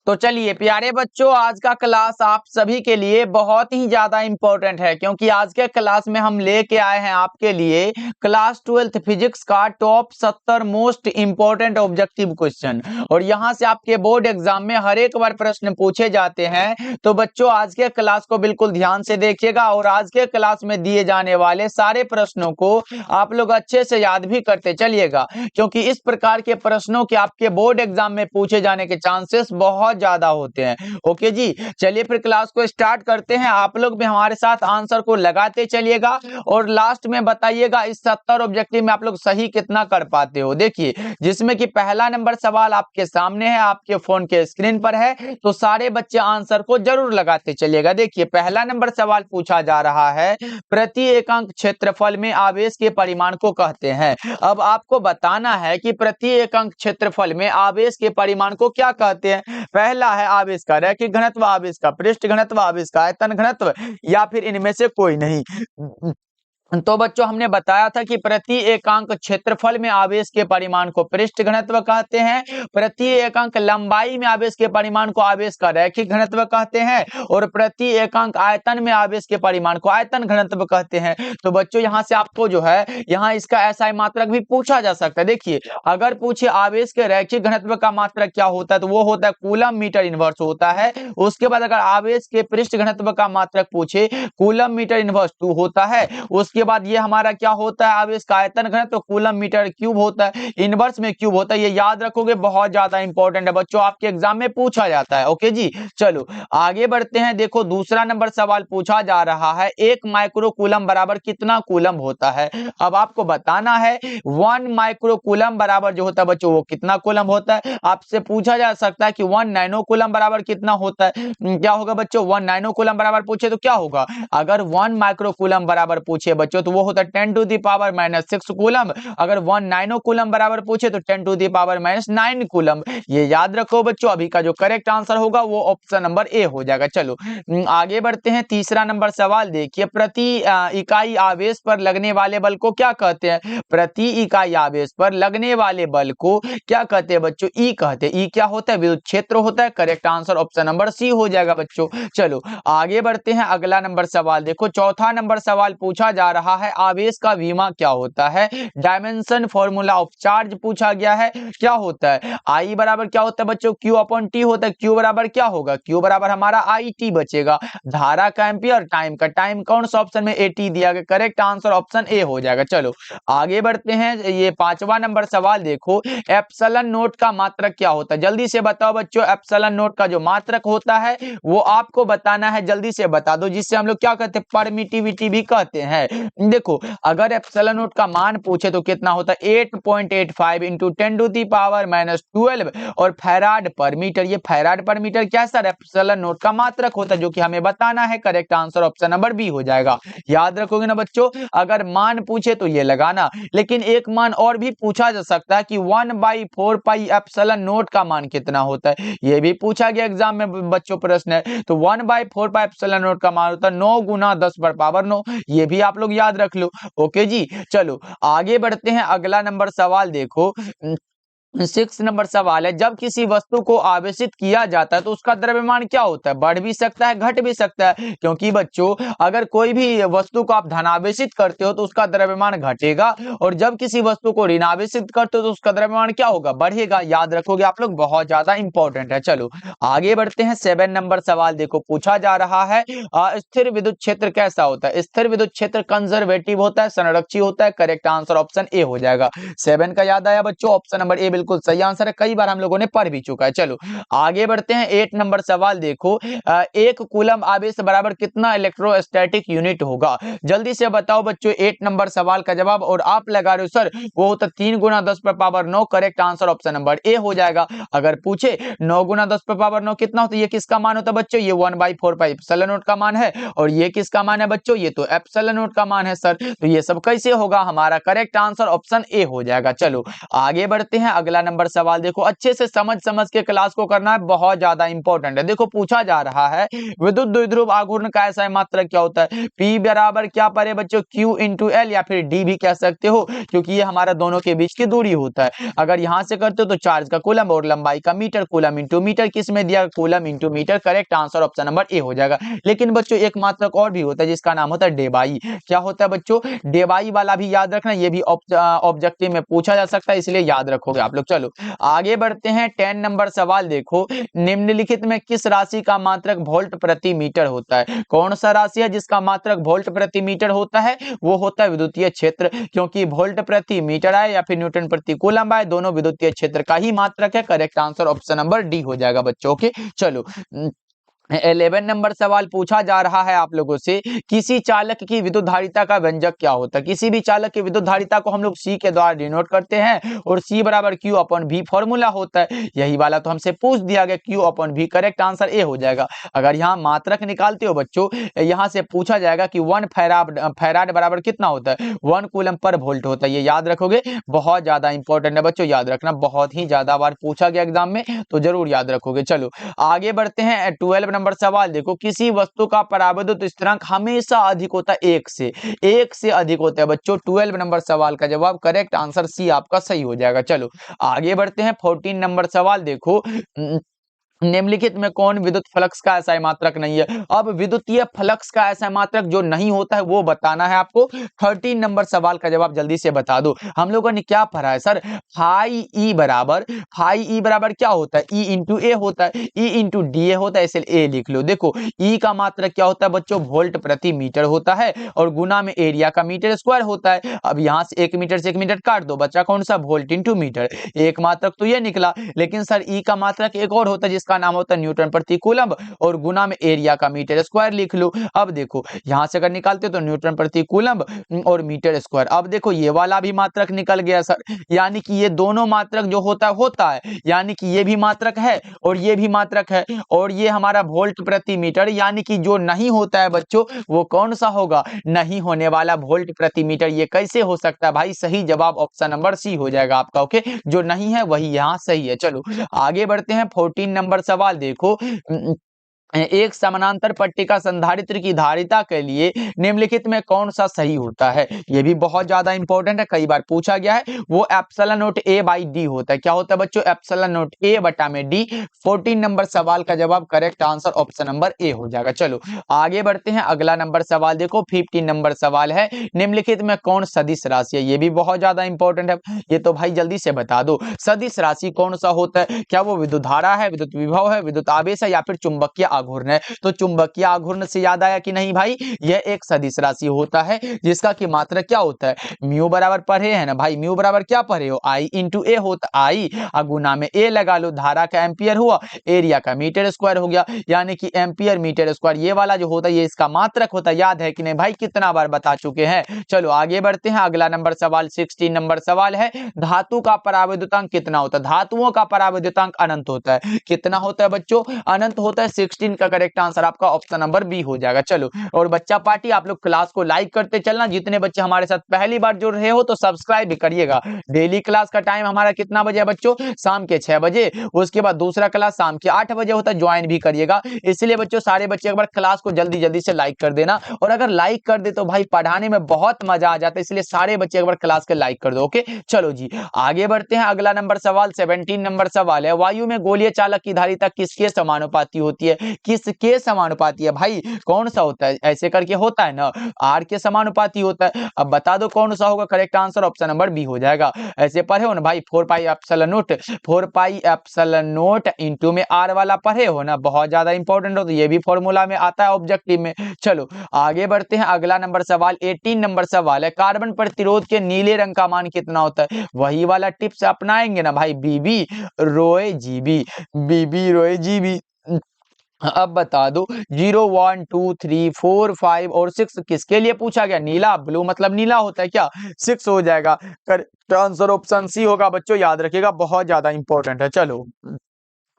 तो चलिए प्यारे बच्चों, आज का क्लास आप सभी के लिए बहुत ही ज्यादा इंपॉर्टेंट है, क्योंकि आज के क्लास में हम लेके आए हैं आपके लिए क्लास 12th फिजिक्स का top 70 most important objective question. और यहां से आपके बोर्ड एग्जाम में हर एक बार प्रश्न पूछे जाते हैं। तो बच्चों आज के क्लास को बिल्कुल ध्यान से देखिएगा और आज के क्लास में दिए जाने वाले सारे प्रश्नों को आप लोग अच्छे से याद भी करते चलिएगा, क्योंकि इस प्रकार के प्रश्नों के आपके बोर्ड एग्जाम में पूछे जाने के चांसेस बहुत ज्यादा होते हैं। ओके जी, चलिए फिर क्लास को स्टार्ट करते हैं। आप लोग भी हमारे साथ आंसर को लगाते चलिएगा और लास्ट में बताइएगा इस 70 ऑब्जेक्टिव में आप लोग सही कितना कर पाते हो। देखिए, जिसमें कि पहला नंबर सवाल आपके सामने है, आपके फोन के स्क्रीन पर है, तो सारे बच्चे आंसर को जरूर लगाते चलिएगा। देखिए, पहला नंबर सवाल पूछा जा रहा है, प्रति एकांक क्षेत्रफल में आवेश के परिमाण को कहते हैं। अब आपको बताना है कि प्रति एकांक क्षेत्रफल में आवेश के परिमाण को क्या कहते हैं। पहला है आवेश का रैखिक घनत्व, आवेश का पृष्ठ घनत्व, आवेश का आयतन घनत्व, या फिर इनमें से कोई नहीं। तो बच्चों हमने बताया था कि प्रति एकांक क्षेत्रफल में आवेश के परिमाण को पृष्ठ घनत्व कहते हैं, प्रति एकांक लंबाई में आवेश के परिमाण को आवेश का रैखिक घनत्व कहते हैं, और प्रति एकांक आयतन में आवेश के परिमाण को आयतन घनत्व कहते हैं। तो बच्चों यहां से आपको जो है यहाँ इसका एसआई मात्रक भी पूछा जा सकता है। देखिए, अगर पूछे आवेश के रैखिक घनत्व का मात्रक क्या होता है, तो वो होता है कूलम मीटर इनवर्स होता है। उसके बाद अगर आवेश के पृष्ठ घनत्व का मात्रक पूछे, कूलम मीटर इनवर्स 2 होता है। उसके बाद ये हमारा क्या होता है, आवेश का आयतन घनत्व तो कूलम मीटर क्यूब होता है, इनवर्स में क्यूब होता है। ये याद रखोगे, बहुत ज्यादा इंपॉर्टेंट है बच्चों, आपके एग्जाम में पूछा जाता है। ओके जी, चलो आगे बढ़ते हैं। देखो दूसरा नंबर सवाल पूछा जा रहा है, 1 माइक्रो कूलम बराबर कितना कूलम होता है। अब आपको बताना है 1 माइक्रो कूलम बराबर जो होता है बच्चों वो कितना कूलम होता है। आपसे पूछा जा सकता है कि 1 नैनो कूलम बराबर कितना होता है। क्या होगा बच्चों, 1 नैनो कूलम बराबर पूछे तो क्या होगा। अगर 1 माइक्रो कूलम बराबर पूछे बच्चों तो वो होता है 10 टू द पावर -6 कूलम। अगर 1 नैनो कूलम बराबर पूछे तो 10 टू द पावर -9 कूलम। ये याद रखो बच्चों, अभी का जो करेक्ट आंसर होगा वो ऑप्शन नंबर ए हो जाएगा। चलो आगे बढ़ते हैं। तीसरा नंबर सवाल देखिए, प्रति इकाई आवेश पर लगने वाले बल को क्या कहते हैं। प्रति इकाई आवेश पर लगने वाले बल को क्या कहते हैं बच्चों, ई कहते हैं। ई क्या होता है, विद्युत क्षेत्र होता है। Correct answer option number C हो जाएगा बच्चों। चलो आगे बढ़ते हैं। अगला नंबर सवाल देखो, चौथा नंबर सवाल पूछा जा रहा है, आवेश का विमा क्या होता है। डायमेंशन फॉर्मूला ऑफ चार्ज पूछा गया है। क्या होता है, आई बराबर क्या होता है बच्चों, क्यू अपॉन टी होता है। क्यू बराबर क्या होगा, क्यू बराबर हमारा आई टी बचेगा। धारा का एम्पियर, टाइम का टाइम कौन सा ऑप्शन में एटी दिया गया। करेक्ट आंसर ऑप्शन ए हो जाएगा। चलो आगे बढ़ते हैं। ये पांचवा नंबर सवाल देखो, एप्सिलॉन नोट का मात्रक क्या होता है। जल्दी से बताओ बच्चों, एप्सिलॉन नोट का जो मात्रक होता है वो आपको बताना है। जल्दी से बता दो, जिससे हम लोग क्या कहते हैं, परमिटिविटी भी कहते हैं। देखो, अगर एप्सिलॉन नोट का मान पूछे तो कितना होता है, 8.85 इंटू 10 टू दी पावर -12 और फैराड पर मीटर। ये फैराड पर मीटर क्या सर, एप्सिलॉन नोट का मात्रक होता है, जो कि हमें बताना है। Correct answer option number B हो जाएगा। याद रखोगे ना बच्चों, अगर मान पूछे तो ये लगाना, लेकिन एक मान और भी पूछा जा सकता है कि 1/4 पाई एप्सिलॉन नोट का मान कितना होता है। ये भी पूछा गया एग्जाम में बच्चों प्रश्न है। तो 1/4 पाई एप्सिलॉन नोट का मान होता है 9 गुना 10 पर पावर 9। ये भी आप लोग याद रख लो। ओके जी, चलो आगे बढ़ते हैं। अगला नंबर सवाल देखो, 6 नंबर सवाल है, जब किसी वस्तु को आवेशित किया जाता है तो उसका द्रव्यमान क्या होता है। बढ़ भी सकता है, घट भी सकता है, क्योंकि बच्चों अगर कोई भी वस्तु को आप धनावेशित करते हो तो उसका द्रव्यमान घटेगा, और जब किसी वस्तु को ऋणावेशित करते हो तो उसका द्रव्यमान क्या होगा, बढ़ेगा। याद रखोगे आप लोग, बहुत ज्यादा इंपॉर्टेंट है। चलो आगे बढ़ते हैं। 7 नंबर सवाल देखो, पूछा जा रहा है, स्थिर विद्युत क्षेत्र कैसा होता है। स्थिर विद्युत क्षेत्र कंजर्वेटिव होता है, संरक्षी होता है। करेक्ट आंसर ऑप्शन ए हो जाएगा। 7 का याद आया बच्चों, ऑप्शन नंबर ए बिल्कुल सही आंसर है। कई बार हम लोगों ने पढ़ भी चुका है। चलो आगे बढ़ते हैं। 8 नंबर सवाल देखो, 1 कूलम आवेश बराबर कितना इलेक्ट्रोस्टैटिक यूनिट होगा। जल्दी से बताओ बच्चों 8 नंबर सवाल का जवाब, और आप लगा रहे हो सर वो होता 3 गुना 10 पर power 9। Correct answer option number A हो जाएगा। अगर पूछे 9 गुना 10 पर पावर 9 कितना होता है, ये किसका मान होता है बच्चों, ये 1/4 पाई एप्सिलॉन नोट का मान है। और ये किसका मान है बच्चों, ये तो एप्सिलॉन नोट का मान है सर। तो ये सब कैसे होगा, हमारा करेक्ट आंसर ऑप्शन ए हो जाएगा। चलो आगे बढ़ते हैं। अगला अगला नंबर सवाल देखो, अच्छे से समझ समझ के क्लास को करना है, बहुत ज्यादा इंपॉर्टेंट है। देखो पूछा जा रहा है विद्युत द्विध्रुव आघूर्ण का ऐसा मात्रक क्या होता है। P बराबर क्या पड़े बच्चों, Q इंटू एल, या फिर D भी कह सकते हो, क्योंकि ये हमारा दोनों के बीच की दूरी होता है। अगर यहां से करते हो तो चार्ज का कूलम और लंबाई का मीटर, कूलम इंटू मीटर किस में दिया, coulomb into metre. Correct answer option number A हो जाएगा। लेकिन बच्चों एक मात्रक और भी होता है जिसका नाम होता है डेबाई। क्या होता है बच्चों, डेबाई वाला भी याद रखना, ये भी ऑब्जेक्टिव में पूछा जा सकता है, इसलिए याद रखोगे आप लोग। चलो आगे बढ़ते हैं। 10 नंबर सवाल देखो, निम्नलिखित में किस राशि का मात्रक वोल्ट प्रति मीटर होता है। कौन सा राशि है जिसका मात्रक वोल्ट प्रति मीटर होता है, वो होता है विद्युतीय क्षेत्र, क्योंकि वोल्ट प्रति मीटर आए या फिर न्यूटन प्रति कूलम आए, दोनों विद्युतीय क्षेत्र का ही मात्रक है। Correct answer option number D हो जाएगा बच्चों। ओके चलो 11 नंबर सवाल पूछा जा रहा है आप लोगों से, किसी चालक की विद्युत धारिता का व्यंजक क्या होता है। किसी भी चालक की विद्युत धारिता को हम लोग C के द्वारा डिनोट करते हैं, और C बराबर Q अपॉन V फॉर्मूला होता है। यही वाला तो हमसे पूछ दिया गया, Q upon V। Correct answer A हो जाएगा। अगर यहाँ मात्रक निकालते हो बच्चों, यहाँ से पूछा जाएगा कि 1 फैराड बराबर कितना होता है, 1 कूलम पर वोल्ट होता है। ये याद रखोगे, बहुत ज्यादा इंपॉर्टेंट है बच्चों, याद रखना, बहुत ही ज्यादा बार पूछा गया एग्जाम में, तो जरूर याद रखोगे। चलो आगे बढ़ते हैं। 12 नंबर सवाल देखो, किसी वस्तु का पराविद्युत स्थिरांक हमेशा अधिक होता है 1 से अधिक होता है बच्चों। 12 नंबर सवाल का जवाब करेक्ट आंसर सी आपका सही हो जाएगा। चलो आगे बढ़ते हैं। 14 नंबर सवाल देखो, निम्नलिखित में कौन विद्युत फ्लक्स का ऐसा मात्रक नहीं है। अब विद्युतीय फ्लक्स का ऐसा मात्रक जो नहीं होता है वो बताना है आपको। 13 नंबर सवाल का जवाब जल्दी से बता दो। हम लोगों ने क्या पढ़ा है सर, फाई ई बराबर क्या होता है, ई इंटू ए होता है, ई इंटू डी ए होता है, इसलिए ए लिख लो। देखो ई का मात्रक क्या होता है बच्चों, वोल्ट प्रति मीटर होता है, और गुना में एरिया का मीटर स्क्वायर होता है। अब यहाँ से 1 मीटर से 1 मीटर काट दो, बच्चा कौन सा, वोल्ट इंटू मीटर। एक मात्रक तो ये निकला, लेकिन सर ई का मात्रक एक और होता है जिसका नाम होता है न्यूटन प्रति कूलम, और गुना में एरिया का मीटर स्क्वायर लिख लो। अब देखो यहां से अगर निकालते तो न्यूटन प्रति कूलम और मीटर स्क्वायर। अब देखो ये वाला भी मात्रक निकल गया सर, यानी कि ये दोनों मात्रक जो होता है, यानी कि ये भी मात्रक है और ये भी मात्रक है, और ये हमारा वोल्ट प्रति मीटर, यानी कि जो नहीं होता है बच्चों वो कौन सा होगा, नहीं होने वाला वोल्ट प्रति मीटर। ये कैसे हो सकता है भाई, सही जवाब ऑप्शन नंबर सी हो जाएगा आपका। ओके जो नहीं है वही यहाँ सही है। चलो आगे बढ़ते हैं। 14 नंबर सवाल देखो, एक समानांतर पट्टिका संधारित्र की धारिता के लिए निम्नलिखित में कौन सा सही होता है। यह भी बहुत ज्यादा इंपॉर्टेंट है, कई बार पूछा गया है। वो epsilon not a by D होता है। क्या होता है बच्चों, एप्सिलॉन नॉट ए बटा में डी। 14 नंबर सवाल का जवाब correct answer option number A हो जाएगा। चलो आगे बढ़ते हैं। अगला नंबर सवाल देखो, 15 नंबर सवाल है, निम्नलिखित में कौन सदिश राशि है। ये भी बहुत ज्यादा इंपॉर्टेंट है, ये तो भाई जल्दी से बता दो। सदिश राशि कौन सा होता है, क्या वो विद्युत धारा है, विद्युत विभव है, विद्युत आवेश है, या फिर चुंबकीय आघूर्ण है। तो चुंबकीय आघूर्ण से याद आया कि नहीं भाई, यह एक सदिश राशि होता है जिसका की मात्रा क्या होता है, म्यू बराबर पढ़े है ना भाई, म्यू बराबर क्या पढ़े हो, आई इंटू ए होता, आई गुना में ए लगा लो, धारा का एम्पियर हुआ, एरिया का मीटर स्क्वायर हो गया, यानी कि एम्पियर मीटर स्क्वायर ये वाला जो होता है ये इसका मात्रक होता है। याद है कि नहीं भाई, कितना बार बता चुके हैं। चलो आगे बढ़ते हैं। अगला नंबर सवाल 16 नंबर सवाल है, धातु का पराविद्युतांक कितना होता है। धातुओं का पराविद्युतांक अनंत होता है। कितना होता है बच्चों, अनंत होता है। 16 का करेक्ट आंसर आपका ऑप्शन नंबर बी हो जाएगा। चलो और बच्चा पार्टी, आप लोग क्लास को लाइक करते चलना। जितने बच्चे हमारे साथ पहली बार जुड़ रहे हो तो सब्सक्राइब भी करिएगा। डेली क्लास का टाइम हमारा कितना बजे है बच्चों, शाम के 6 बजे। उसके बाद दूसरा क्लास शाम के 8 बजे होता है, ज्वाइन भी करिएगा। इसलिए बच्चों सारे बच्चे एक बार क्लास को जल्दी जल्दी से लाइक कर देना, और अगर लाइक कर दे तो भाई पढ़ाने में बहुत मजा आ जाता है, इसलिए सारे बच्चे एक बार क्लास के लाइक कर दो। ओके चलो जी आगे बढ़ते हैं। अगला नंबर सवाल 17 नंबर सवाल है, वायु में गोलीय चालक की धारिता किसके समानुपाती होती है। किसके समानुपाती है भाई, कौन सा होता है, ऐसे करके होता है ना, आर के समानुपाती होता है। अब बता दो कौन सा होगा, correct answer option number B हो जाएगा। ऐसे पढ़े हो ना भाई, 4 पाई एप्सिलॉन नोट इंटू में आर वाला पढ़े हो ना, बहुत ज्यादा इंपॉर्टेंट हो, तो ये भी फॉर्मूला में आता है ऑब्जेक्टिव में। चलो आगे बढ़ते हैं। अगला नंबर सवाल 18 नंबर सवाल है, कार्बन प्रतिरोध के नीले रंग का मान कितना होता है। वही वाला टिप्स अपनाएंगे ना भाई, बीबी रोए जीबी। अब बता दो 0 1 2 3 4 5 और 6 किसके लिए पूछा गया, नीला, ब्लू मतलब नीला होता है क्या, 6 हो जाएगा। करेक्ट आंसर ऑप्शन सी होगा बच्चों, याद रखिएगा, बहुत ज्यादा इंपॉर्टेंट है। चलो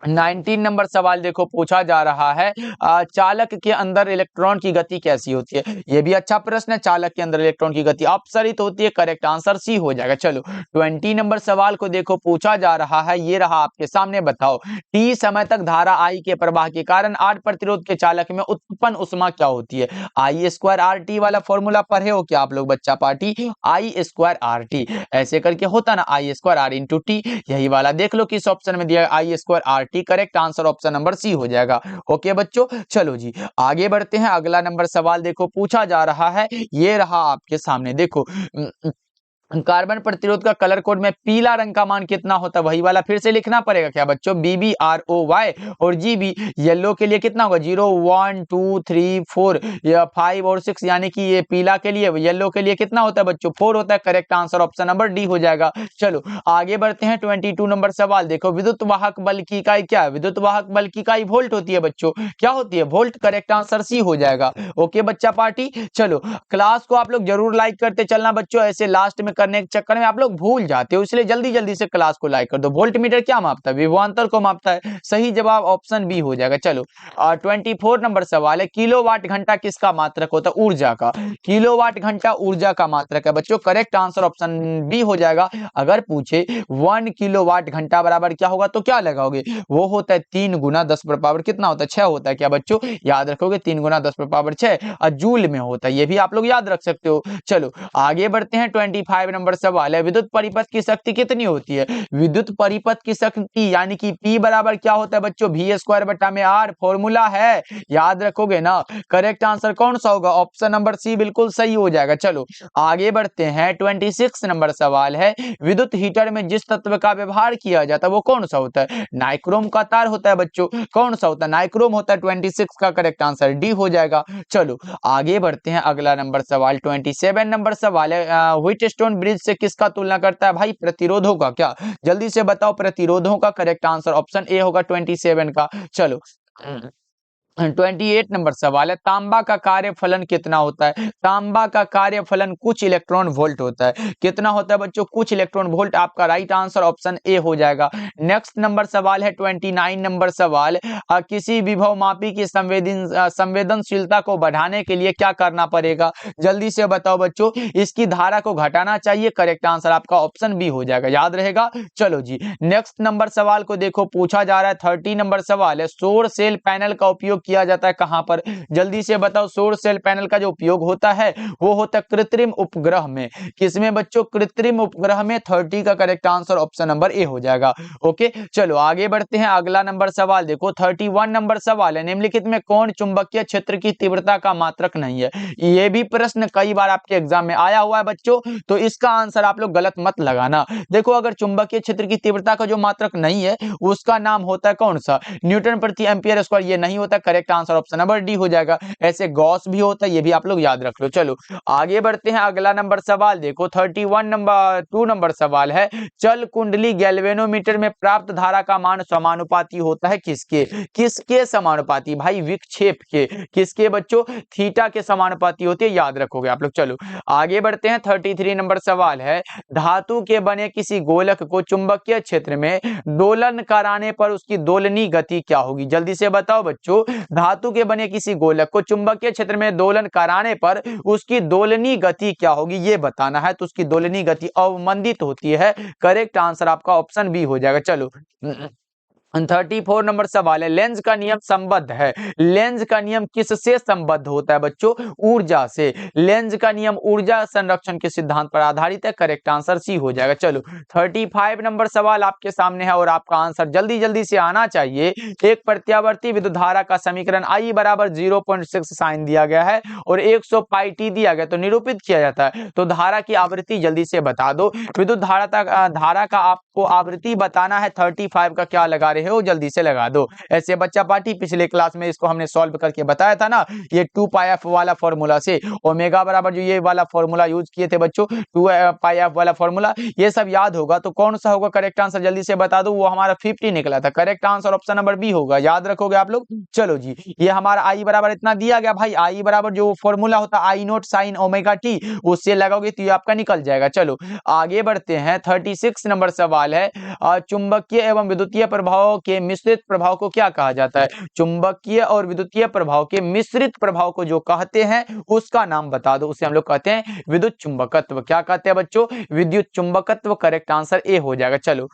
19 नंबर सवाल देखो पूछा जा रहा है, चालक के अंदर इलेक्ट्रॉन की गति कैसी होती है। ये भी अच्छा प्रश्न है, चालक के अंदर इलेक्ट्रॉन की गति अपसरित होती है। करेक्ट आंसर सी हो जाएगा। चलो 20 नंबर सवाल को देखो पूछा जा रहा है, ये रहा आपके सामने। बताओ टी समय तक धारा आई के प्रवाह के कारण 8 प्रतिरोध के चालक में उत्पन्न उष्मा क्या होती है। आई स्क्वायर आर टी वाला फॉर्मूला पढ़े हो क्या आप लोग बच्चा party? I square R T ऐसे करके होता ना, I square R into T, यही वाला देख लो किस ऑप्शन में दिया, I square R T. Correct answer option number C हो जाएगा। ओके बच्चों, चलो जी आगे बढ़ते हैं। अगला नंबर सवाल देखो पूछा जा रहा है, ये रहा आपके सामने। देखो कार्बन प्रतिरोध का कलर कोड में पीला रंग का मान कितना होता है, वही वाला फिर से लिखना पड़ेगा क्या बच्चों? BBROY। और GB येलो के लिए कितना होगा? 0 1 2 3 4 या 5 और 6, यानी कि ये पीला के लिए, येलो के लिए कितना होता है बच्चों? 4 होता है। Correct answer option number D हो जाएगा। चलो आगे बढ़ते हैं। 22 नंबर सवाल देखो, विद्युत वाहक बल की इकाई क्या है? विद्युत वाहक बल की इकाई वोल्ट होती है बच्चों। क्या होती है? वोल्ट। करेक्ट आंसर सी हो जाएगा। ओके बच्चा पार्टी, चलो क्लास को आप लोग जरूर लाइक करते चलना बच्चों, ऐसे लास्ट में करने के चक्कर में आप लोग भूल जाते हो, इसलिए जल्दी जल्दी से क्लास को लाइक कर दो। वोल्ट मीटर क्या मापता है? विभवांतर को मापता है। सही जवाब ऑप्शन बी हो जाएगा। चलो 24 नंबर सवाल है, किलोवाट घंटा किसका मात्रक होता है? ऊर्जा का। किलोवाट घंटा ऊर्जा का मात्रक है बच्चों। करेक्ट आंसर ऑप्शन बी हो जाएगा। अगर पूछे 1 किलोवाट घंटा बराबर क्या होगा तो क्या लगाओगे? वो होता है 3 गुना 10 पर पावर कितना होता है? 6 होता है क्या बच्चों? याद रखोगे 3 गुना 10 पर पावर 6 जूल में होता है, ये भी आप लोग याद रख सकते हो। चलो आगे बढ़ते हैं। 25 नंबर सवाल है, विद्युत परिपथ की शक्ति कितनी होती है? विद्युत परिपथ की शक्ति यानी कि P बराबर क्या होता है बच्चों? V स्क्वायर बटा में R फॉर्मूला है, याद रखोगे ना। करेक्ट आंसर कौन सा होगा? ऑप्शन नंबर सी बिल्कुल सही हो जाएगा। चलो आगे बढ़ते हैं। 26 नंबर सवाल है, विद्युत हीटर में जिस तत्व का व्यवहार किया जाता है वो कौन सा होता है? नाइक्रोम का तार होता है बच्चों। कौन सा होता है? नाइक्रोम होता है। 26 का करेक्ट आंसर डी हो जाएगा। चलो आगे बढ़ते हैं। अगला नंबर सवाल 27 नंबर सवाल है, व्हीटस्टोन ब्रिज से किसका तुलना करता है भाई? प्रतिरोधों का। क्या जल्दी से बताओ? प्रतिरोधों का। करेक्ट आंसर ऑप्शन ए होगा 27 का। चलो 28 नंबर सवाल है, तांबा का कार्यफलन कितना होता है? तांबा का कार्यफलन कुछ इलेक्ट्रॉन वोल्ट होता है। कितना होता है बच्चों? कुछ इलेक्ट्रॉन वोल्ट। आपका राइट आंसर ऑप्शन ए हो जाएगा। नेक्स्ट नंबर सवाल है 29 नंबर सवाल, किसी विभव मापी की संवेदनशीलता को बढ़ाने के लिए क्या करना पड़ेगा? जल्दी से बताओ बच्चों। इसकी धारा को घटाना चाहिए। करेक्ट आंसर आपका ऑप्शन बी हो जाएगा, याद रहेगा। चलो जी नेक्स्ट नंबर सवाल को देखो पूछा जा रहा है। 30 नंबर सवाल है, सौर सेल पैनल का उपयोग किया जाता है कहां पर? जल्दी से बताओ। सौर सेल पैनल का जो उपयोग होता है वो होता है कृत्रिम उपग्रह में। किसमें बच्चों? कृत्रिम उपग्रह में। 30 का correct answer option number A हो जाएगा। ओके चलो आगे बढ़ते हैं। अगला नंबर सवाल देखो 31 नंबर सवाल है, निम्नलिखित में कौन चुंबकीय क्षेत्र की तीव्रता का मात्रक नहीं है? ये भी प्रश्न कई बार आपके एग्जाम में आया हुआ है बच्चों, तो इसका आंसर आप लोग गलत मत लगाना। देखो अगर चुंबकीय क्षेत्र की तीव्रता का जो मात्रक नहीं है उसका नाम होता है कौन सा? न्यूटन प्रति एम्पियर स्क्वायर। ये नहीं होता। Correct answer option number D हो जाएगा। ऐसे गॉस भी होता है, ये भी आप लोग याद रख लो। चलो आगे बढ़ते हैं। अगला नंबर सवाल देखो 2 नंबर सवाल है, चल कुंडली गैल्वेनोमीटर में प्राप्त धारा का मान समानुपाती होता है किसके? किसके समानुपाती भाई? विक्षेप के। किसके बच्चों? थीटा के समानुपाती होती है, याद रखोगे आप लोग। चलो आगे बढ़ते हैं। 33 नंबर सवाल है, धातु के बने किसी गोलक को चुंबकीय क्षेत्र में दोलन कराने पर उसकी दोलनी गति क्या होगी? जल्दी से बताओ बच्चों। धातु के बने किसी गोलक को चुंबकीय क्षेत्र में दोलन कराने पर उसकी दोलनी गति क्या होगी ये बताना है। तो उसकी दोलनी गति अवमंदित होती है। करेक्ट आंसर आपका ऑप्शन बी हो जाएगा। चलो 34 नंबर सवाल है, लेंज का नियम संबद्ध है। लेंज का नियम किससे संबद्ध होता है बच्चों? ऊर्जा से। लेंज का नियम ऊर्जा संरक्षण के सिद्धांत पर आधारित है। करेक्ट आंसर सी हो जाएगा। चलो 35 नंबर सवाल आपके सामने है और आपका आंसर जल्दी जल्दी से आना चाहिए। एक प्रत्यावर्ती विद्युत धारा का समीकरण I बराबर 0.6 साइन दिया गया है और 100 पाई टी दिया गया, तो निरूपित किया जाता है। तो धारा की आवृत्ति जल्दी से बता दो। विद्युत धारा का आपको आवृत्ति बताना है। 35 का क्या लगा रहे हो? जल्दी से लगा दो। ऐसे बच्चा पार्टी पिछले क्लास में इसको हमने सॉल्व करके बताया था ना, ये 2 पाई एफ वाला फॉर्मूला से ओमेगा बराबर जो ये वाला फॉर्मूला यूज किए थे बच्चों, 2 पाई एफ वाला फॉर्मूला, ये सब याद होगा। तो कौन सा होगा करेक्ट आंसर? जल्दी से बता दो। वो हमारा 50 निकला था। Correct answer option number B होगा, याद रखोगे आप लोग। चलो जी ये हमारा आई बराबर इतना दिया गया भाई। आई बराबर जो फॉर्मूला होता है आई नॉट साइन ओमेगा टी, उससे लगाओगे तो ये आपका निकल जाएगा। चलो आगे बढ़ते हैं। 36 नंबर सवाल है, चुंबकीय एवं विद्युतीय प्रभाव प्रभाव के मिश्रित प्रभाव को क्या कहा जाता है? चुंबकीय और विद्युतीय प्रभाव के मिश्रित प्रभाव को जो कहते हैं उसका नाम बता दो, उसे हम लोग कहते हैं विद्युत चुंबकत्व। क्या कहते हैं बच्चों? विद्युत चुंबकत्व। करेक्ट आंसर ए हो जाएगा। चलो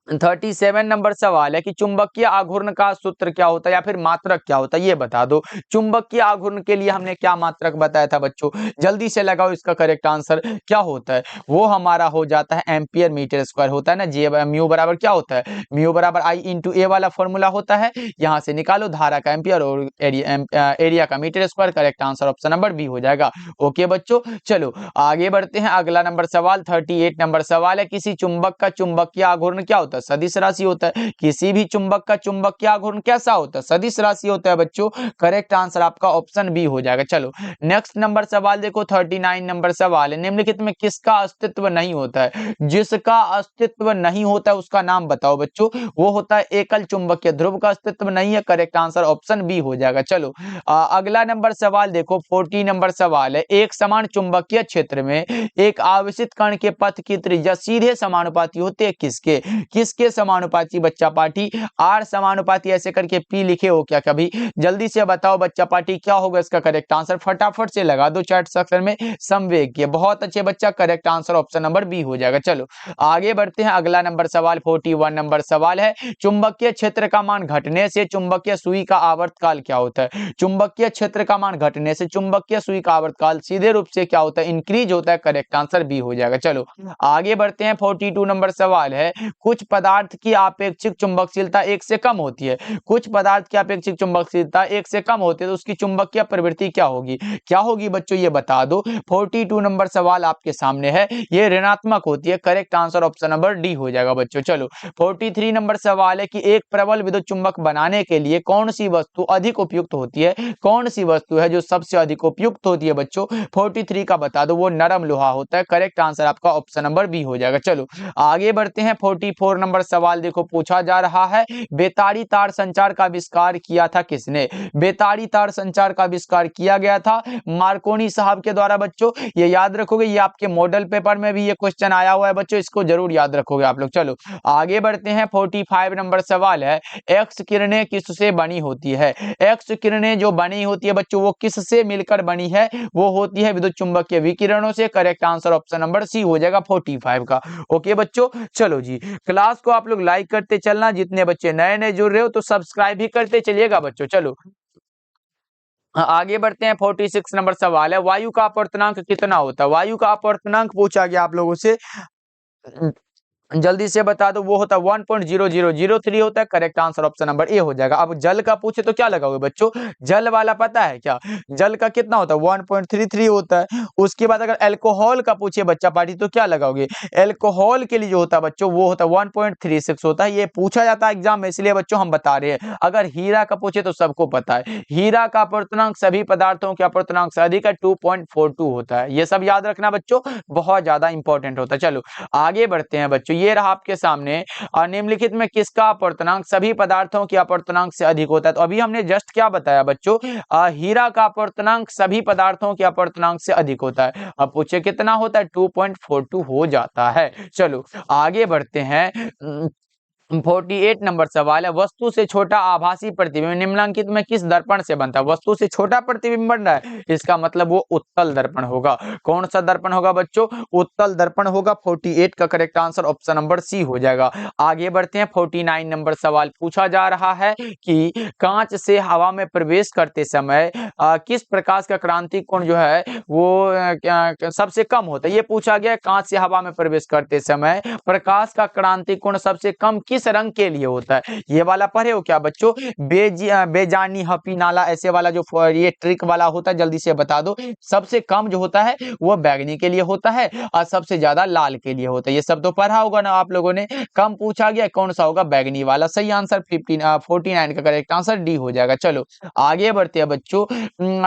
37 नंबर सवाल है कि चुंबकीय आघूर्ण का सूत्र क्या होता है या फिर मात्रक क्या होता है, ये बता दो। चुंबकीय आघूर्ण के लिए हमने क्या मात्रक बताया था बच्चों? जल्दी से लगाओ इसका करेक्ट आंसर क्या होता है? वो हमारा हो जाता है एम्पियर मीटर स्क्वायर होता है ना। जे म्यू बराबर क्या होता है? म्यू बराबर आई इंटू ए वाला फॉर्मूला होता है। यहाँ से निकालो धारा का एम्पियर और एरिया का metre square. Correct answer option number B हो जाएगा। ओके बच्चों, चलो आगे बढ़ते हैं। अगला नंबर सवाल 38 नंबर सवाल है, किसी चुंबक का चुंबकीय आघूर्ण क्या होता है? सदिश राशि होता है। किसी भी चुंबक का चुंबकीय आघूर्ण कैसा होता है? सदिश राशि होता है बच्चों। करेक्ट आंसर आपका ऑप्शन बी हो जाएगा। चलो नेक्स्ट नंबर सवाल देखो 39 नंबर सवाल है, निम्नलिखित में किसका अस्तित्व नहीं होता है? जिसका अस्तित्व नहीं होता है उसका नाम बताओ बच्चों। वो होता है एकल चुंबकीय ध्रुव का अस्तित्व नहीं है। करेक्ट आंसर ऑप्शन बी हो जाएगा। चलो अगला नंबर सवाल देखो 40 नंबर सवाल है, एक समान चुंबकीय क्षेत्र में एक आवेशित कण के पथ की त्रिज्या सीधे समानुपाती होती है किसके? किसके समानुपाती बच्चा पार्टी? आर समानुपाती ऐसे करके पी लिखे हो क्या कभी? जल्दी से बताओ बच्चा पार्टी क्या होगा इसका करेक्ट आंसर? फटाफट से लगा दो चैट सेक्शन में समवेगीय। बहुत अच्छे बच्चा, correct answer option number B हो जाएगा। चलो आगे बढ़ते हैं। अगला नंबर सवाल 41 नंबर सवाल है, चुंबकीय क्षेत्र का मान घटने से चुंबकीय सुई का आवर्तकाल क्या होता है? चुंबकीय क्षेत्र का मान घटने से चुंबकीय सुई का आवर्तकाल सीधे रूप से क्या होता है? इंक्रीज होता है। करेक्ट आंसर बी हो जाएगा। चलो आगे बढ़ते हैं। 42 नंबर सवाल है, कुछ पदार्थ की आपेक्षिक चुंबकशीलता 1 से कम होती है। कुछ पदार्थ की आपेक्षिक चुंबकशीलता 1 से कम होती है तो उसकी चुंबकीय प्रवृत्ति क्या होगी? क्या होगी बच्चों ये बता दो। 42 नंबर सवाल आपके सामने है, ये ऋणात्मक होती है। Correct answer option number D हो जाएगा बच्चों। चलो 43 नंबर सवाल है कि एक प्रबल विद्युत चुंबक बनाने के लिए कौन सी वस्तु अधिक उपयुक्त होती है? कौन सी वस्तु है जो सबसे अधिक उपयुक्त होती है बच्चों? 43 का बता दो। वो नरम लोहा होता है। करेक्ट आंसर आपका ऑप्शन नंबर बी हो जाएगा। चलो आगे बढ़ते हैं। 44 नंबर सवाल देखो पूछा जा रहा है, बेतारी तार संचार का आविष्कार किया था किसने? बेतारी तार संचार का आविष्कार किया गया था मार्कोनी साहब के द्वारा बच्चों। ये याद रखोगे, ये आपके मॉडल पेपर में भी ये क्वेश्चन आया हुआ है बच्चों, इसको जरूर याद रखोगे आप लोग। चलो आगे बढ़ते हैं। 45 नंबर सवाल है, एक्स किरणें किससे बनी होती है? एक्स किरणें जो बनी होती है बच्चों वो किससे मिलकर बनी है? वो होती है विद्युत चुंबकीय विकिरणों से। Correct answer option number C हो जाएगा 45 का। ओके बच्चों, चलो जी क्लास को आप लोग लाइक करते चलना, जितने बच्चे नए नए जुड़ रहे हो तो सब्सक्राइब भी करते चलिएगा बच्चों। चलो आगे बढ़ते हैं। 46 नंबर सवाल है, वायु का अपवर्तनांक कितना होता है? वायु का अपवर्तनांक पूछा गया आप लोगों से, जल्दी से बता दो। वो होता है 1.0003 होता है। Correct answer option number A हो जाएगा। अब जल का पूछे तो क्या लगाओगे बच्चों? जल वाला पता है क्या? जल का कितना होता है? 1.33 होता है। उसके बाद अगर अल्कोहल का पूछे बच्चा पार्टी तो क्या लगाओगे? अल्कोहल के लिए जो होता है बच्चों वो होता है 1.36 होता है। ये पूछा जाता है एग्जाम में, इसलिए बच्चों हम बता रहे हैं। अगर हीरा का पूछे तो सबको पता है, हीरा का अपवर्तनांक सभी पदार्थों के अपवर्तनांक से अधिक है, 2.42 होता है। ये सब याद रखना बच्चों, बहुत ज्यादा इंपॉर्टेंट होता है। चलो आगे बढ़ते हैं बच्चों। ये रहा आपके सामने, निम्नलिखित में किसका अपवर्तनांक सभी पदार्थों के अपवर्तनांक से अधिक होता है? तो अभी हमने जस्ट क्या बताया बच्चों, हीरा का अपवर्तनांक सभी पदार्थों के अपवर्तनांक से अधिक होता है। अब पूछे कितना होता है? 2.42 हो जाता है। चलो आगे बढ़ते हैं। 48 नंबर सवाल है, वस्तु से छोटा आभासी प्रतिबिंब निम्नलिखित में किस दर्पण से बनता है? वस्तु से छोटा प्रतिबिंब बन रहा है, इसका मतलब वो उत्तल दर्पण होगा। कौन सा दर्पण होगा बच्चों? उत्तल दर्पण होगा। 48 का correct answer option number C हो जाएगा। आगे बढ़ते हैं। 49 नंबर सवाल पूछा जा रहा है कि कांच से हवा में प्रवेश करते समय किस प्रकाश का क्रांतिक कोण जो है वो सबसे कम होता है? ये पूछा गया, कांच से हवा में प्रवेश करते समय प्रकाश का क्रांतिक कोण सबसे कम किस रंग के लिए होता है? ये वाला पढ़े हो क्या बच्चों? बेजानी हपी नाला ऐसे वाला जो ये ट्रिक वाला होता है, जल्दी से बता दो। सबसे कम जो होता है वो बैगनी के लिए होता है और सबसे ज्यादा लाल के लिए होता है। ये सब तो पढ़ा होगा ना आप लोगों ने। कम पूछा गया, कौन सा होगा? बैगनी वाला। सही आंसर 49 का करेक्ट आंसर डी हो जाएगा। चलो आगे बढ़ते हैं बच्चों।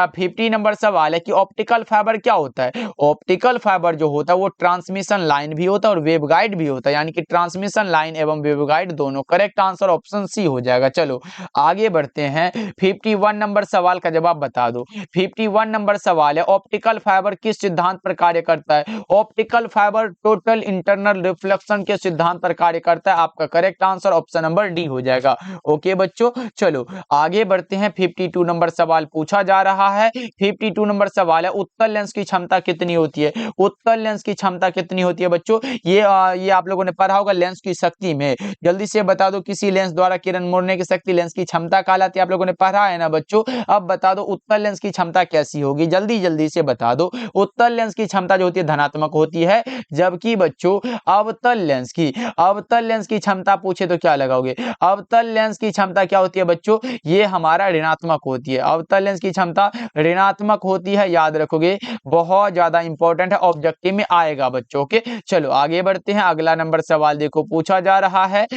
50 नंबर सवाल है कि ऑप्टिकल फाइबर क्या होता है? ऑप्टिकल फाइबर जो होता है वो ट्रांसमिशन लाइन भी होता है और वेवगाइड भी होता है, यानी कि ट्रांसमिशन लाइन एवं वेवगाइड गाइड दोनों। करेक्ट आंसर ऑप्शन सी हो जाएगा। चलो आगे बढ़ते हैं। 51 नंबर सवाल का जवाब बता दो। 51 नंबर सवाल है, ऑप्टिकल फाइबर किस सिद्धांत पर कार्य करता है? Optical fibre total internal reflection के सिद्धांत पर कार्य करता है। आपका correct answer option number D हो जाएगा। ओके बच्चों, चलो आगे बढ़ते हैं। 52 नंबर सवाल पूछा जा रहा है। 52 नंबर सवाल है, उत्तल लेंस की क्षमता कितनी होती है? उत्तल लेंस की क्षमता कितनी होती है बच्चों? ये आप लोगों ने पढ़ा होगा लेंस की शक्ति में। जल्दी से बता दो, किसी लेंस द्वारा किरण मोड़ने की शक्ति लेंस की क्षमता कहलाती है। आप लोगों ने पढ़ा है ना बच्चों। अब बता दो उत्तल लेंस की क्षमता कैसी होगी, जल्दी जल्दी से बता दो। उत्तल लेंस की क्षमता जो होती है धनात्मक होती है, जबकि बच्चों अवतल लेंस की क्षमता पूछे तो क्या लगाओगे? अवतल लेंस की क्षमता क्या होती है बच्चों? ये हमारा ऋणात्मक होती है। अवतल लेंस की क्षमता ऋणात्मक होती है, याद रखोगे, बहुत ज्यादा इंपॉर्टेंट है, ऑब्जेक्टिव में आएगा बच्चों। ओके, चलो आगे बढ़ते हैं। अगला नंबर सवाल देखो पूछा जा रहा है।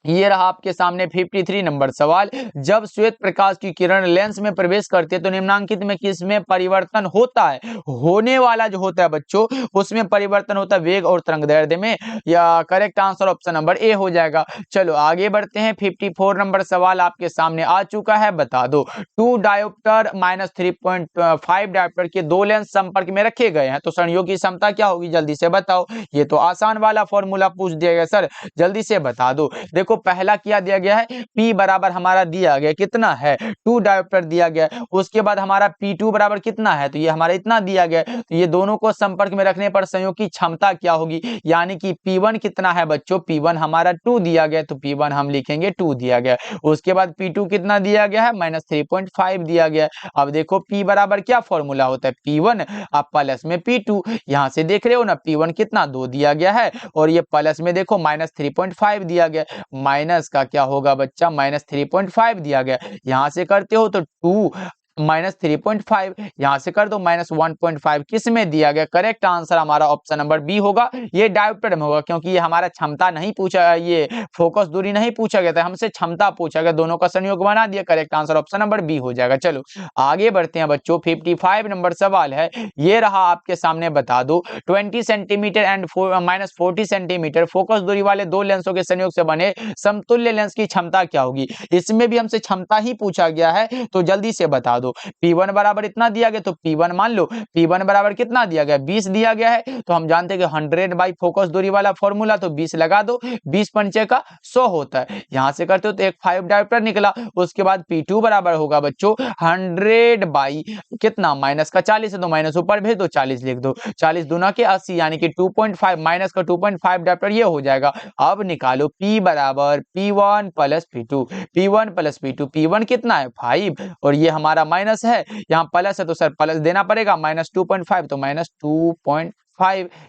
ये रहा आपके सामने 53 नंबर सवाल। जब श्वेत प्रकाश की किरण लेंस में प्रवेश करती है तो निम्नांकित में किसमें परिवर्तन होता है? होने वाला जो होता है बच्चों, उसमें परिवर्तन होता है वेग और तरंगदैर्ध्य में। या correct answer option number A हो जाएगा। चलो आगे बढ़ते हैं। 54 नंबर सवाल आपके सामने आ चुका है, बता दो। 2 डायोप्टर माइनस 3.5 डायोप्टर के दो लेंस संपर्क में रखे गए हैं तो संयोग की क्षमता क्या होगी? जल्दी से बताओ। ये तो आसान वाला फॉर्मूला पूछ दिया गया सर, जल्दी से बता दो। देखो पहला क्या दिया गया है, P बराबर हमारा दिया गया कितना है, 2 डायोप्टर दिया गया। उसके बाद हमारा P2 बराबर कितना है, तो ये हमारा इतना दिया गया। तो ये दोनों को संपर्क में रखने पर संयोग की क्षमता क्या होगी, यानी कि P1 कितना है बच्चों? P1 हमारा 2 दिया गया, तो P1 हम लिखेंगे 2 दिया गया। उसके बाद P2 कितना दिया गया है? माइनस 3.5 दिया गया। अब देखो P बराबर क्या फॉर्मूला होता है, P1 अब प्लस में P2। यहां से देख रहे हो ना, P1 कितना 2 दिया गया है, और ये प्लस में देखो माइनस 3.5 दिया गया। माइनस का क्या होगा बच्चा? माइनस 3.5 दिया गया। यहां से करते हो तो 2 माइनस 3.5, यहां से कर दो माइनस 1.5, किस में दिया गया? करेक्ट आंसर हमारा ऑप्शन नंबर बी होगा। ये डायोप्टर में होगा, क्योंकि ये हमारा क्षमता नहीं पूछा, ये फोकस दूरी नहीं पूछा गया था, हमसे क्षमता पूछा गया, दोनों का संयोग बना दिया। Correct answer option number B हो जाएगा। चलो आगे बढ़ते हैं बच्चों। 55 नंबर सवाल है, ये रहा आपके सामने, बता दो। 20 centimetre and minus 40 centimetre focus दूरी वाले दो लेंसों के संयोग से बने समतुल्य लेंस की क्षमता क्या होगी? इसमें भी हमसे क्षमता ही पूछा गया है, तो जल्दी से बता दो। P1 बराबर इतना दिया गया, तो P1 मान लो। P1 बराबर कितना दिया गया? 20 दिया गया है, तो हम जानते हैं कि 100 बाई फोकस दूरी वाला फॉर्मूला, तो 20 लगा दो। 20 पंचे का 100 होता है। यहां से करते हो तो एक 5 डायोप्टर निकला। उसके बाद P2 बराबर होगा बच्चों 100 बाई कितना? माइनस का 40 है, तो माइनस ऊपर भेज दो, 40 लिख दो। 40 दूना के 80, यानी कि 2.5 माइनस का 2.5 डायोप्टर ये हो जाएगा। अब निकालो P बराबर P1 plus P2। P1 plus P2, P1 कितना है? 5, और ये हमारा माइनस है, यहाँ प्लस है तो सर प्लस देना पड़ेगा, माइनस 2.5, तो माइनस 2.5।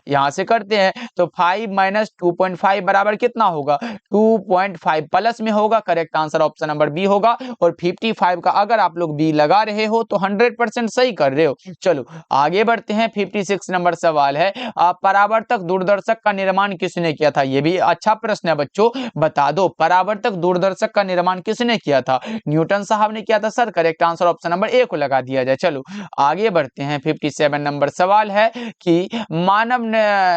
यहां से करते हैं तो 5 माइनस 2.5 बराबर कितना होगा? 2.5 प्लस में होगा। Correct answer option number B होगा। और 55 का अगर आप लोग बी लगा रहे हो तो 100% सही कर रहे हो। चलो आगे बढ़ते हैं। 56 नंबर सवाल है, परावर्तक दूरदर्शक का निर्माण किसने किया था? यह भी अच्छा प्रश्न है बच्चों, बता दो। परावर्तक दूरदर्शक का निर्माण किसने किया था? न्यूटन साहब ने किया था sir. Correct answer option number ए को लगा दिया जाए। चलो आगे बढ़ते हैं। 57 नंबर सवाल है कि मानव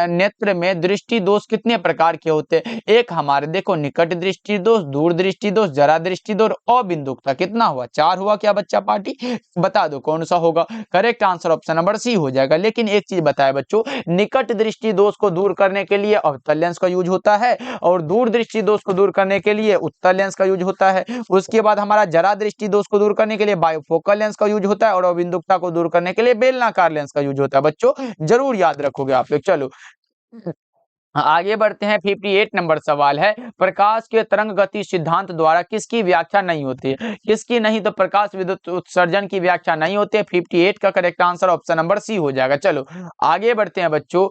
नेत्र में दृष्टि दोष कितने प्रकार के होते हैं? एक हमारे देखो निकट दृष्टि दोष, दूर दृष्टि दोष, जरा दृष्टि दोष, अबिंदुकता। कितना हुआ? 4 हुआ क्या बच्चा पार्टी? बता दो कौन सा होगा। Correct answer option number C हो जाएगा। लेकिन एक चीज बताया बच्चों, निकट दृष्टि दोष को दूर करने के लिए अवतल लेंस का यूज होता है, और दूर दृष्टि दोष को दूर करने के लिए उत्तल लेंस का यूज होता है। उसके बाद हमारा जरा दृष्टि दोष को दूर करने के लिए बायोफोकल लेंस का यूज होता है, और अबिंदुकता को दूर करने के लिए बेलनाकार लेंस का यूज होता है। बच्चों जरूर याद रखोगे आप लोग। चलो आगे बढ़ते हैं। 58 नंबर सवाल है, प्रकाश के तरंग गति सिद्धांत द्वारा किसकी व्याख्या नहीं होती है? किसकी नहीं? तो प्रकाश विद्युत उत्सर्जन की व्याख्या नहीं होती है। 58 का correct answer option number C हो जाएगा। चलो आगे बढ़ते हैं बच्चों।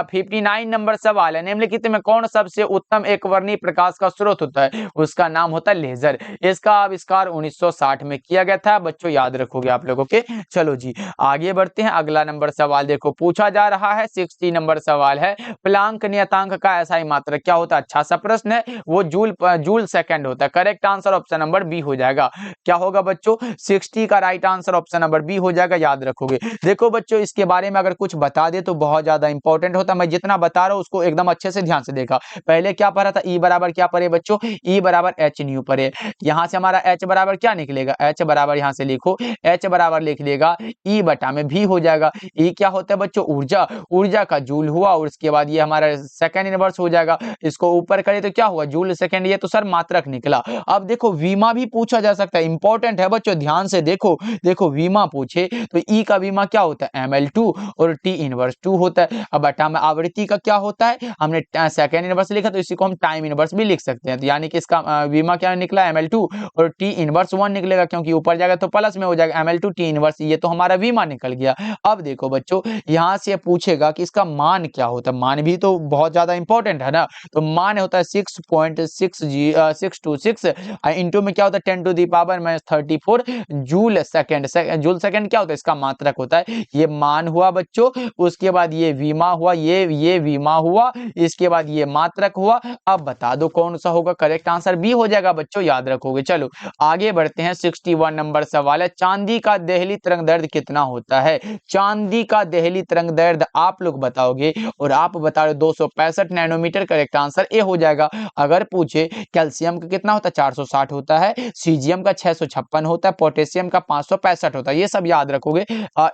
59 नंबर सवाल है, निम्नलिखित में कौन सबसे उत्तम एक वर्णीय प्रकाश का स्रोत होता है? उसका नाम होता है लेजर। इसका आविष्कार 1960 में किया गया था। बच्चों याद रखोगे आप लोगों के। चलो जी आगे बढ़ते हैं। अगला नंबर सवाल देखो पूछा जा रहा है। 60 नंबर सवाल है, प्लांक ने नियतांक का ऐसा ही मात्रक क्या होता है? अच्छा सा प्रश्न है, वो जूल सेकंड होता है। Correct answer option number B हो जाएगा। क्या होगा बच्चों? 60 का right answer option number B हो जाएगा, याद रखोगे। देखो बच्चों, इसके बारे में अगर कुछ बता दे तो बहुत ज्यादा इंपॉर्टेंट होता है। मैं जितना बता रहा हूं उसको एकदम अच्छे से ध्यान से देखा। पहले क्या पढ़ा था? ई बराबर क्या पढ़े बच्चों? ई बराबर एच न्यू पढ़े। यहाँ से हमारा एच बराबर क्या निकलेगा? एच बराबर यहाँ से लिखो, एच बराबर लिख लेगा ई बटा में भी हो जाएगा। ई क्या होता है बच्चों? ऊर्जा। ऊर्जा का जूल हुआ और उसके बाद ये हमारा सेकंड इनवर्स हो जाएगा। इसको ऊपर करें तो क्या हुआ? Joule second. ये तो सर मात्रक निकला। अब देखो वीमा भी पूछा जा सकता है, इंपॉर्टेंट है बच्चों, ध्यान से देखो। देखो वीमा पूछे तो ई का वीमा क्या होता है? ml2 और टी इनवर्स 2 होता है। अब बटा में आवृत्ति का क्या होता है? हमने सेकंड इनवर्स लिखा तो इसी को हम टाइम इनवर्स भी लिख सकते हैं। तो यानी कि इसका वीमा क्या निकला? ml2 और टी इनवर्स 1 निकलेगा, क्योंकि ऊपर जाएगा तो प्लस में हो जाएगा ml2 टी इनवर्स। ये तो हमारा वीमा निकल गया। अब देखो बच्चों, यहां से पूछेगा कि इसका मान क्या होता है। मान भी तो बहुत ज्यादा इंपॉर्टेंट है ना। तो मान होता है 6.626 इंटू में क्या होता है? 10 to the power -34 joule second. Joule second क्या होता है? इसका मात्रक होता है। ये मान हुआ बच्चों, उसके बाद ये वीमा हुआ, ये वीमा हुआ, इसके बाद ये मात्रक हुआ। अब बता दो कौन सा होगा? करेक्ट आंसर बी हो जाएगा बच्चों, याद रखोगे। चलो आगे बढ़ते हैं। 61 नंबर सवाल है, चांदी का देहली तरंग दैर्ध्य कितना होता है? चांदी का देहली तरंग दैर्ध्य आप लोग बताओगे और आप बता रहे 265 नैनोमीटर। करेक्ट आंसर ए हो जाएगा। अगर पूछे कैल्शियम का कितना होता है? 460 होता है। सीजियम का 656 होता है। पोटेशियम का 565 होता है। ये सब याद रखोगे,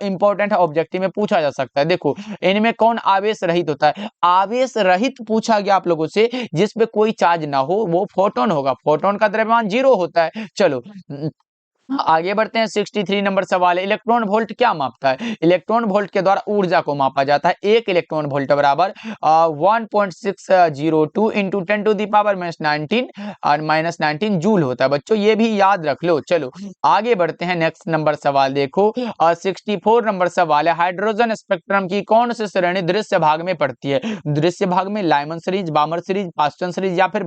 इंपॉर्टेंट है, ऑब्जेक्टिव में पूछा जा सकता है। देखो इनमें कौन आवेश रहित होता है? आवेश रहित पूछा गया आप लोगों से, जिसपे कोई चार्ज ना हो, वो फोटोन होगा। फोटोन का द्रव्यमान 0 होता है। चलो आगे बढ़ते हैं। 63 नंबर सवाल है, इलेक्ट्रॉन वोल्ट क्या मापता है? इलेक्ट्रॉन वोल्ट के द्वारा ऊर्जा को मापा जाता है। एक इलेक्ट्रॉन वोल्ट बराबर 1.602 into 10 to the power -19 joule होता है बच्चों, ये भी याद रख लो। चलो आगे बढ़ते हैं। नेक्स्ट नंबर सवाल देखो, 64 नंबर सवाल है, हाइड्रोजन स्पेक्ट्रम की कौन सी श्रेणी दृश्य भाग में पड़ती है? दृश्य भाग में Lyman series, बामर series, Paschen series या फिर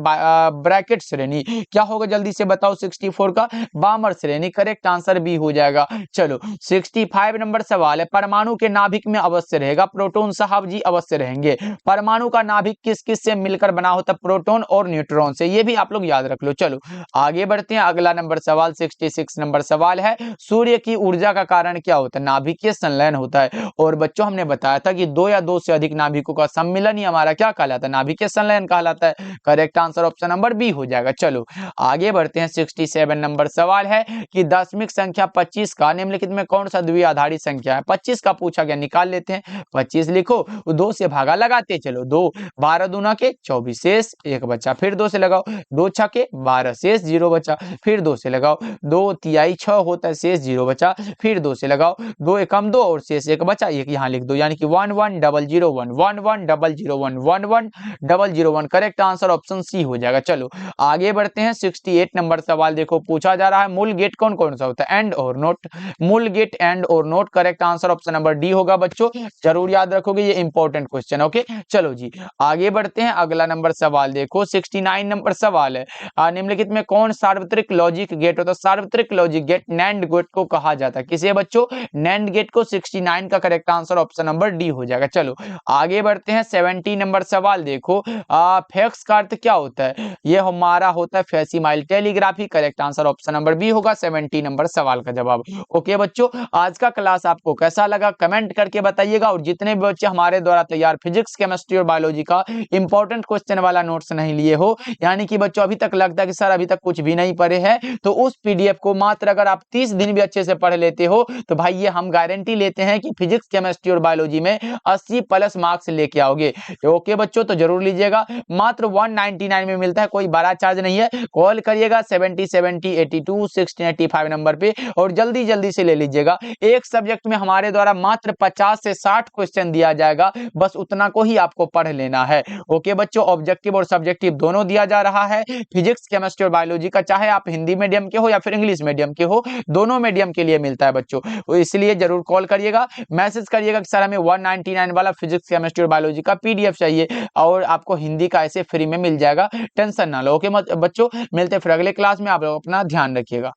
ब्रैकेट श्रेणी? क्या होगा जल्दी से बताओ? 64 का बामर श्रेणी। करेक्ट आंसर बी हो जाएगा। चलो 65 नंबर सवाल है, परमाणु के नाभिक में अवश्य रहेगा प्रोटॉन। साहब जी अवश्य रहेंगे। परमाणु का नाभिक किस किस से मिलकर बना होता है? प्रोटॉन और न्यूट्रॉन से। ये भी आप लोग याद रख लो। चलो आगे बढ़ते हैं। अगला नंबर सवाल 66 नंबर सवाल है, सूर्य की ऊर्जा का कारण क्या होता है? नाभिकीय संलयन होता है। और बच्चों हमने बताया था कि 2 या 2 से अधिक नाभिकों का सम्मिलन ही हमारा क्या कहलाता है? नाभिकीय संलयन कहलाता है। Correct answer option number B हो जाएगा। चलो आगे बढ़ते हैं। 67 नंबर सवाल है कि दशमिक संख्या 25 का निम्नलिखित में कौन सा द्विआधारी संख्या है? 25 का पूछा गया, निकाल लेते हैं। 25 लिखो, 2 से भागा लगाते चलो। 2 12 दूना के 24 शेष 1 बचा, फिर 2 से लगाओ। 2 छके 12 शेष 0 बचा, फिर 2 से लगाओ। 2 तिहाई 6 होता है, शेष 0 बचा, फिर 2 से लगाओ। 2 एकम 2 और शेष 1 बचा, एक यहाँ लिख दो। यानी कि 11001 11001 11001। करेक्ट आंसर ऑप्शन सी हो जाएगा। चलो आगे बढ़ते हैं। 68 नंबर सवाल देखो, पूछा जा रहा है मूल गेट कौन कौन सा होता है? एंड और नोट। मूल गेट एंड और note. Correct answer option number D होगा बच्चों, जरूर याद रखोगे, ये इंपॉर्टेंट क्वेश्चन। ओके चलो जी आगे बढ़ते हैं। अगला नंबर सवाल देखो, 69 नंबर सवाल है, निम्नलिखित में कौन सार्वत्रिक लॉजिक गेट होता है? सार्वत्रिक लॉजिक गेट नैंड गेट को कहा जाता है। किसे बच्चों? नैंड गेट को। 69 का correct answer option number D हो जाएगा। चलो आगे बढ़ते हैं। 70 नंबर सवाल देखो, फैक्स का अर्थ क्या होता है? ये हमारा होता है facsimile telegraphy. Correct answer option number B होगा 70 नंबर सवाल का जवाब। ओके बच्चों, आज का क्लास आपको कैसा लगा कमेंट करके बताइएगा। और जितने भी बच्चे हमारे द्वारा तैयार फिजिक्स, केमिस्ट्री और बायोलॉजी का इंपॉर्टेंट क्वेश्चन वाला नोट्स नहीं लिए हो, यानी कि बच्चों अभी तक लगता है कि सर अभी तक कुछ भी नहीं पढ़े हैं, तो उस पीडीएफ को मात्र अगर आप 30 दिन भी अच्छे से पढ़ लेते हो तो भाई ये हम गारंटी लेते हैं कि फिजिक्स, केमिस्ट्री और बायोलॉजी में 80 प्लस मार्क्स लेके आओगे। ओके बच्चों, तो जरूर लीजिएगा, मात्र 199 में मिलता है, कोई बड़ा चार्ज नहीं है। कॉल करिएगा 70 1685 नंबर पे और जल्दी जल्दी से ले लीजिएगा। एक सब्जेक्ट में हमारे द्वारा मात्र 50 से 60 क्वेश्चन दिया जाएगा, बस उतना को ही आपको पढ़ लेना है। ओके बच्चों, ऑब्जेक्टिव और सब्जेक्टिव दोनों दिया जा रहा है फिजिक्स, केमिस्ट्री और बायोलॉजी का, चाहे आप हिंदी मीडियम के हो या फिर इंग्लिश मीडियम के हो, दोनों मीडियम के लिए मिलता है बच्चों। इसलिए जरूर कॉल करिएगा, मैसेज करिएगा कि सर हमें 199 वाला फिजिक्स, केमिस्ट्री और बायोलॉजी का पीडीएफ चाहिए, और आपको हिंदी का ऐसे फ्री में मिल जाएगा, टेंशन ना लो। ओके बच्चों, मिलते फिर अगले क्लास में, आप लोग अपना ध्यान रखिएगा।